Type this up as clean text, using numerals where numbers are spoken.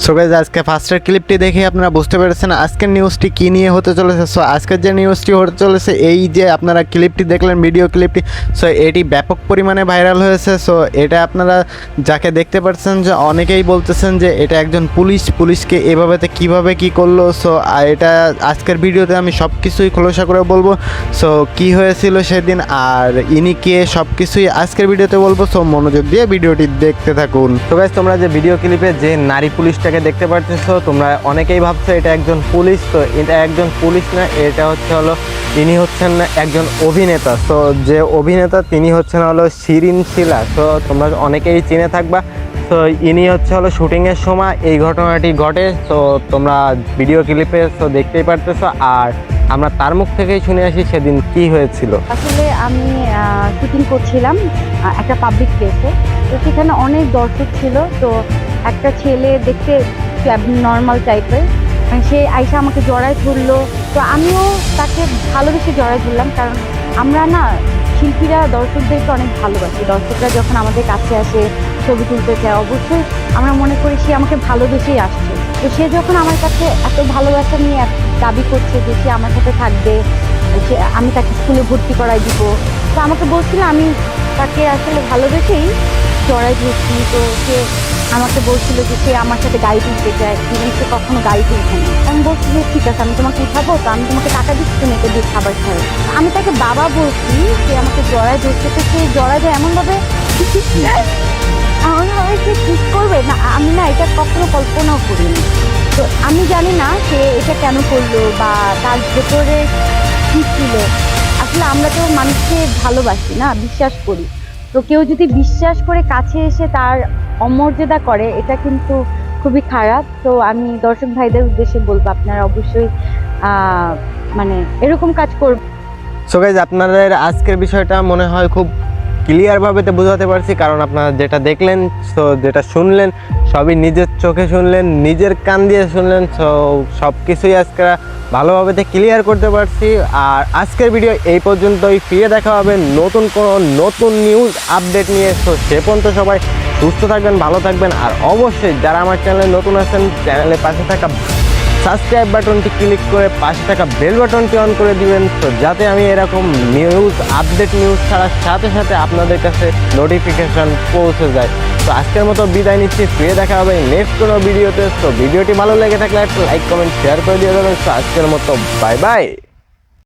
So guys, আজকে ফার্স্টের ক্লিপটি দেখে আপনারা বুঝতে পেরেছেন আজকের নিউজটি কী নিয়ে হতে চলেছে। সো আজকের যে নিউজটি হতে চলেছে, এই যে আপনারা ক্লিপটি দেখলেন, ভিডিও ক্লিপটি, সো এটি ব্যাপক পরিমাণে ভাইরাল হয়েছে। সো এটা আপনারা যাকে দেখতে পাচ্ছেন, যে অনেকেই বলতেছেন যে এটা একজন পুলিশকে এভাবেতে কিভাবে কি করলো। সো এটা আজকের ভিডিওতে আমি সব কিছুই খোলসা করে বলবো। সো কি হয়েছিল সেদিন আর ইনি কে, সব কিছুই আজকের ভিডিওতে বলবো। সো মনোযোগ দিয়ে ভিডিওটি দেখতে থাকুন। তো গাইস, তোমরা যে ভিডিও ক্লিপে যে নারী পুলিশটাকে দেখতে পাচ্ছ, তোমরা অনেকেই ভাবছো এটা একজন পুলিশ। তো এটা একজন পুলিশ না, এটা হলো ইনি হচ্ছেন একজন অভিনেতা। তো যে অভিনেতা তিনি হচ্ছেন হলো শিরিন শিলা। তো তোমরা অনেকেই চিনে থাকবা। তো ইনি হলো শুটিংয়ের সময় এই ঘটনাটি ঘটে। তো তোমরা ভিডিও ক্লিপে তো দেখতেই পারতেছো, আর আমরা তার মুখ থেকেই শুনে আসি সেদিন কি হয়েছিল। আসলে আমি শুটিং করছিলাম একটা পাবলিক প্লেসে। তো সেখানে অনেক দর্শক ছিল। তো একটা ছেলে দেখতে নর্মাল টাইপের, সে আইসা আমাকে জড়ায় ধরলো। তো আমিও তাকে ভালোবেসে জড়ায় ধরলাম, কারণ আমরা না শিল্পীরা দর্শকদেরকে অনেক ভালোবাসি। দর্শকরা যখন আমাদের কাছে আসে ছবি তুলতে চায়, অবশ্যই আমরা মনে করি সে আমাকে ভালোবেসেই আসছে। তো সে যখন আমার কাছে এত ভালোবাসা নিয়ে দাবি করছে যে সে আমার সাথে থাকবে, আমি তাকে স্কুলে ভর্তি করাই দিব, তো আমাকে বলছিল আমি তাকে আসলে ভালোবেসেই জড়াই ধরছি। তো সে আমাকে বলছিল যে সে আমার সাথে গাড়ি তুলতে চায়, কিন্তু সে কখনো গাড়ি তুলছে না। আমি বলছি যে ঠিক আছে, আমি তোমাকে উঠাবো, তো আমি তোমাকে টাকা দিচ্ছি, তুমি এটা দিয়ে খাবার খাও। আমি তাকে বাবা বলছি, সে আমাকে জড়াই ধরছে। তো সে জড়াই দেয় এমনভাবে এমনভাবে সে ঠিক করবে না, আমি না এটা কখনো কল্পনাও করিনি। তো আমি জানি না সে এটা কেন করলো বা তার ভেতরে কি ছিল। আসলে আমরা তো মানুষকে ভালোবাসি না, বিশ্বাস করি। তো কেউ যদি বিশ্বাস করে কাছে এসে তার অমর্যাদা করে, এটা কিন্তু খুবই খারাপ। তো আমি দর্শক ভাইদের উদ্দেশ্যে বলবো, আপনারা অবশ্যই মানে এরকম কাজ করবেন। সো গাইস, আপনাদের আজকের বিষয়টা মনে হয় খুব ক্লিয়ারভাবে তো বোঝাতে পারছি, কারণ আপনারা যেটা দেখলেন, সো যেটা শুনলেন, সবই নিজের চোখে শুনলেন, নিজের কান দিয়ে শুনলেন। সো সব কিছুই আজকে ভালোভাবে ক্লিয়ার করতে পারছি। আর আজকের ভিডিও এই পর্যন্তই। ফিরে দেখা হবে নতুন নিউজ আপডেট নিয়ে। সো সে পর্যন্ত সবাই সুস্থ থাকবেন, ভালো থাকবেন। আর অবশ্যই যারা আমার চ্যানেলে নতুন আছেন, চ্যানেলের পাশে থাকা সাবস্ক্রাইব বাটনটি ক্লিক করে পাশে থাকা বেল বাটনটি অন করে দিবেন, তো যাতে আমি এরকম নিউজ আপডেট নিউজ ছাড়ার সাথে সাথে আপনাদের কাছে নোটিফিকেশান পৌঁছে যায়। তো আজকের মতো বিদায় নিচ্ছি। ফিরে দেখা হবে নেক্সট কোনো ভিডিওতে। তো ভিডিওটি ভালো লেগে থাকলে একটা লাইক কমেন্ট শেয়ার করে দিয়ে দেবেন। তো আজকের মতো বাই বাই।